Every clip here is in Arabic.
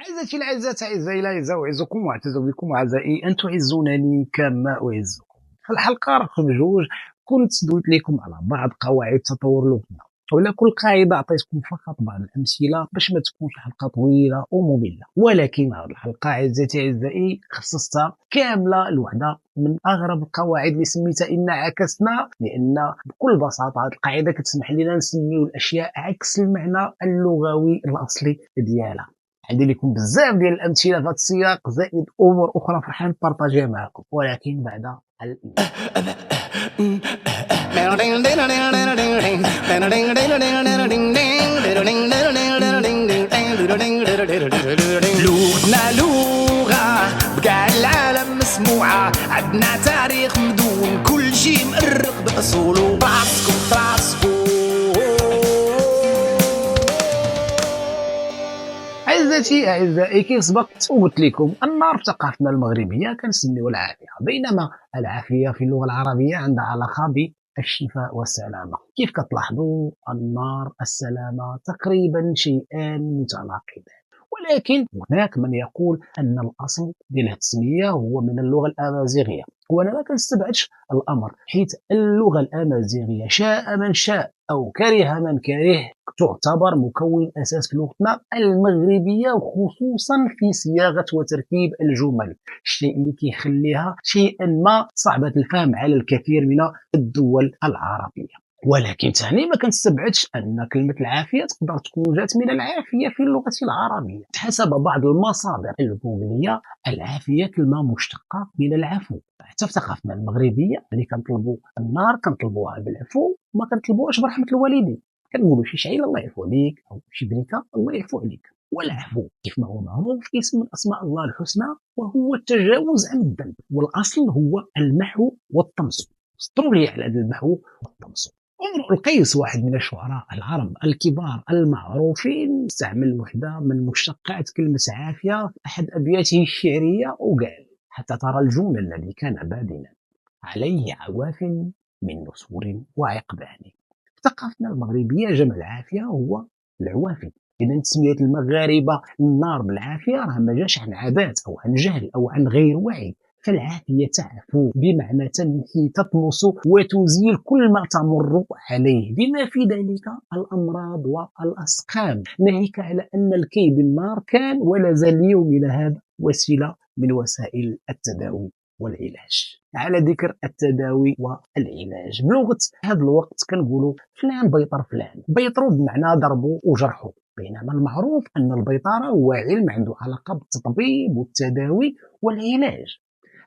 عزيزتي العزيزات، أعزائي الأعزاء، أعزكم وأعتز بكم أعزائي أن تعزونني كما أعزكم. في الحلقة رقم جوج كنت دويت لكم على بعض قواعد تطور لغتنا، وعلى كل قاعدة عطيتكم فقط بعض الأمثلة باش ما تكونش الحلقة طويلة ومملة. ولكن هذه الحلقة عزيزتي أعزائي خصصتها كاملة لوحدة من أغرب القواعد اللي سميتها إن عكسنا، لأن بكل بساطة هذه القاعدة كتسمح لنا نسميو الأشياء عكس المعنى اللغوي الأصلي ديالها. عندي لكم بزاف ديال الامثله في هذا السياق، زائد امور اخرى فرحان نبارطاجيها معكم، ولكن بعد لغتنا لغة بقاع العالم مسموعة، عندنا تاريخ مدون كل شي مأرق بأصوله. راسكم عزتي اعزائي، كيف سبقت وقلت لكم النار في ثقافتنا المغربيه كنسميوها العافيه، بينما العافيه في اللغه العربيه عندها علاقه بالشفاء والسلامه. كيف كتلاحظوا النار السلامه تقريبا شيئان متناقضان، ولكن هناك من يقول ان الاصل ديال هذه التسميه هو من اللغه الامازيغيه، وانا ما كنستبعدش الامر، حيث اللغه الامازيغيه شاء من شاء او كره من كره تعتبر مكون اساس في لغتنا المغربيه، وخصوصا في صياغه وتركيب الجمل، الشيء اللي كيخليها شيئا ما صعبه الفهم على الكثير من الدول العربيه. ولكن ثاني ما كنستبعدش ان كلمه العافيه تقدر تكون جات من العافيه في اللغه العربيه. حسب بعض المصادر الجوجليه العافيه كلمه مشتقه من العفو. حتى في ثقافتنا المغربيه اللي كنطلبوا النار كنطلبوها بالعفو، وما كنطلبوهاش برحمه الوالدين، كنقولوا شي شعيل الله يعفو عليك او شي بنيته الله يعفو عليك. والعفو كيف ما هو معروف اسم من اسماء الله الحسنى، وهو التجاوز عن الذنب، والاصل هو المحو والطمس. سطروا لي على المحو والطمس. امرؤ القيس واحد من الشعراء العرب الكبار المعروفين استعمل وحده من مشتقات كلمه عافيه في احد ابياته الشعريه، وقال: حتى ترى الجون الذي كان بادنا عليه عواف من نسور وعقبان. في ثقافتنا المغربيه جمع العافيه هو العوافي. اذا تسميه المغاربه النار بالعافيه راه ما جاش عن عبات او عن جهل او عن غير وعي، فالعافية تعفو بمعنى تمحي تطمس وتزيل كل ما تمر عليه، بما في ذلك الأمراض والأسقام، ناهيك على أن الكي بالنار كان ولا زال اليومنا هذا وسيلة من وسائل التداوي والعلاج. على ذكر التداوي والعلاج، بلغة هذا الوقت كنقولوا فلان بيطر فلان، بيطروا بمعنى ضربوا وجرحوا، بينما المعروف أن البيطرة هو علم عنده علاقة بالتطبيب والتداوي والعلاج.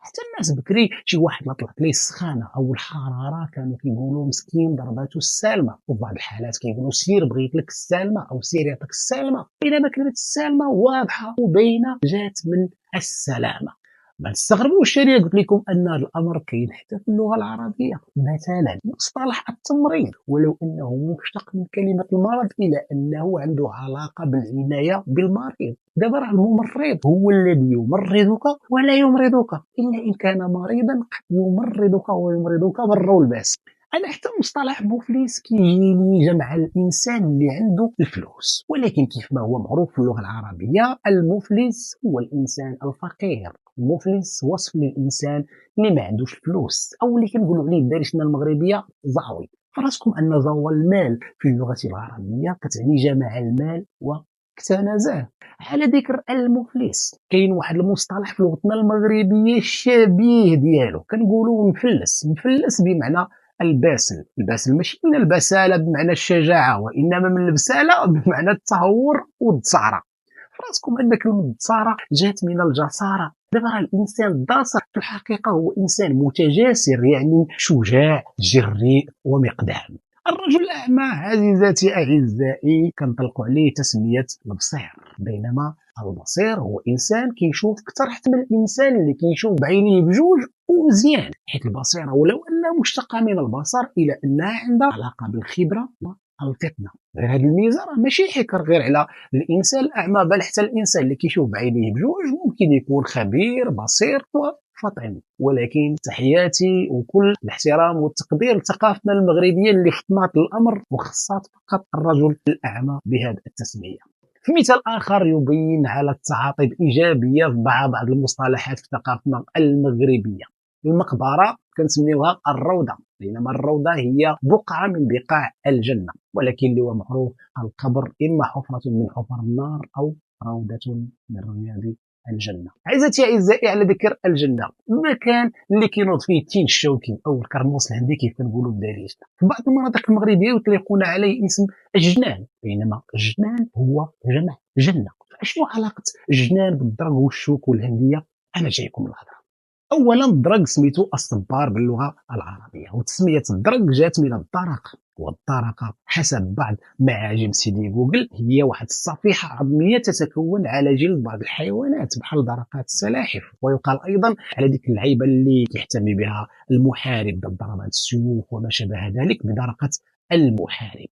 حتى الناس بكري شي واحد لا طلعت ليه السخانه او الحراره كانوا كيقولوا مسكين ضرباتو السالمه، وفي بعض الحالات كيقولوا سير بغيت لك السالمه او سير يعطيك السالمه، بينما كلمه السالمه واضحه وبينه جات من السلامه. ما تستغربوش اللي قلت لكم ان هذا الامر كاين حتى في اللغه العربيه. مثلا مصطلح التمريض، ولو انه مشتق من كلمه المرض الى انه عنده علاقه بالعنايه بالمريض. دابا راه الممرض هو الذي يمرضك ولا يمرضك، الا ان كان مريضا قد يمرضك ويمرضك بالر والباس. انا حتى مصطلح مفلس كيجيني جمع الانسان اللي عنده الفلوس، ولكن كيف ما هو معروف في اللغه العربيه المفلس هو الانسان الفقير. المفلس وصف للانسان اللي ما عندوش فلوس، او اللي كنقولوا عليه بدارجتنا المغربيه زاوي. فراسكم ان زاوى المال في اللغه العربيه كتعني جمع المال واكتنزه. على ذكر المفلس، كاين واحد المصطلح في لغتنا المغربيه الشبيه ديالو، كنقولوا مفلس. مفلس بمعنى الباسل. الباسل ماشي من البساله بمعنى الشجاعه، وانما من البساله بمعنى التهور والدساره. فراسكم ان كلمه الدساره جات من الجساره. دابا راه الانسان الداسر في الحقيقه هو انسان متجاسر، يعني شجاع جريء ومقدام. الرجل الأعمى عزيزاتي أعزائي كنطلقوا عليه تسمية البصير، بينما البصير هو إنسان كيشوف أكثر حتى من الإنسان اللي كيشوف بعينيه بجوج ومزيان، حيث البصيرة ولو أنها مشتقة من البصر إلى أنها عندها علاقة بالخبرة والفطنة. غير هذه الميزة راه ماشي حكر غير على الإنسان الأعمى، بل حتى الإنسان اللي كيشوف بعينيه بجوج ممكن يكون خبير بصير فطن. ولكن تحياتي وكل الاحترام والتقدير لثقافتنا المغربيه اللي فطنات الامر وخصات فقط الرجل الاعمى بهذه التسميه. في مثال آخر يبين على التعاطي بإيجابية مع بعض المصطلحات في ثقافتنا المغربية. المقبرة كنسميوها الروضة، بينما الروضة هي بقعة من بقاع الجنة، ولكن اللي هو معروف القبر إما حفرة من حفر النار أو روضة من رياض الجنة. عزتي أعزائي، على ذكر الجنة، المكان اللي كينوض فيه التين الشوكي أو الكرموس الهندي كيف كنقولوا بالدارجة، في بعض المناطق المغربية يطلقون عليه اسم الجنان، بينما الجنان هو جمع جنة. فشنو علاقة الجنان بالدرج والشوك والهندية؟ أنا جايكم الهضرة. اولا الدرج سميتو الصبار باللغه العربيه، وتسميه الدرج جات من الدرقه، والدرقه حسب بعض معاجم سيدي جوجل هي واحد الصفيحه عظميه تتكون على جلد بعض الحيوانات بحال درقات السلاحف. ويقال ايضا على ديك اللعيبه اللي كيحتمي بها المحارب ضد ضربات السيوف وما شابه ذلك بدرقه المحارب.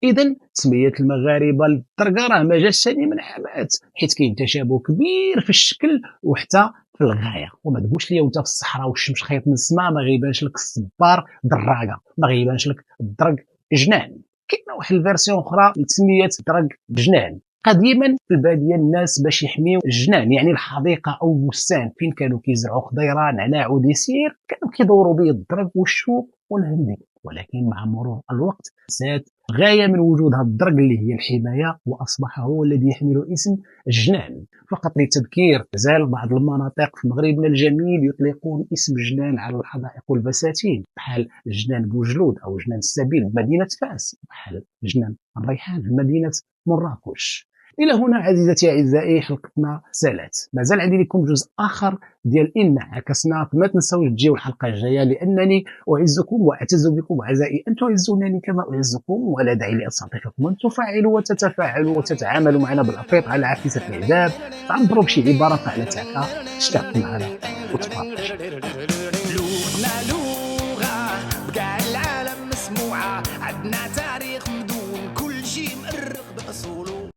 اذا تسميه المغاربه للدرقه راه ما جاش ثاني من حمات، حيت كاين تشابه كبير في الشكل وحتى في الغايه. وما تقولش لي وانت في الصحراء والشمس خيط من السماء ما غيبانش لك الصبار دراقه، ما غيبانش لك الدرج جنان. كاينه واحد الفيرسيون اخرى لتسميه درج جنان. قديما في الباديه الناس باش يحميو الجنان، يعني الحديقه او البستان فين كانوا كيزرعوا خضيره نعناع وديسير، كانوا كيدوروا به الدرج والشوك والهندي. ولكن مع مرور الوقت زاد غايه من وجود هذا الدرج اللي هي الحمايه، واصبح هو الذي يحمل اسم الجنان. فقط للتذكير، زال بعض المناطق في مغربنا الجميل يطلقون اسم الجنان على الحدائق والبساتين، بحال جنان بوجلود او جنان السبيل بمدينه فاس، بحال جنان الريحان في مدينه مراكش. الى هنا عزيزتي اعزائي حلقتنا سالات. مازال عندي لكم جزء اخر ديال إن عكسنا، فما تنساوش تجيو الحلقه الجايه، لانني اعزكم واعتز بكم اعزائي ان تعزونني كما اعزكم، ولا داعي لاستطيعكم ان تفاعلوا وتتفاعلوا وتتعاملوا معنا بالافيط على عفيسه الاعجاب، تعبروا بشي عباره فعلتها، اشتركوا معنا وتفاعلوا.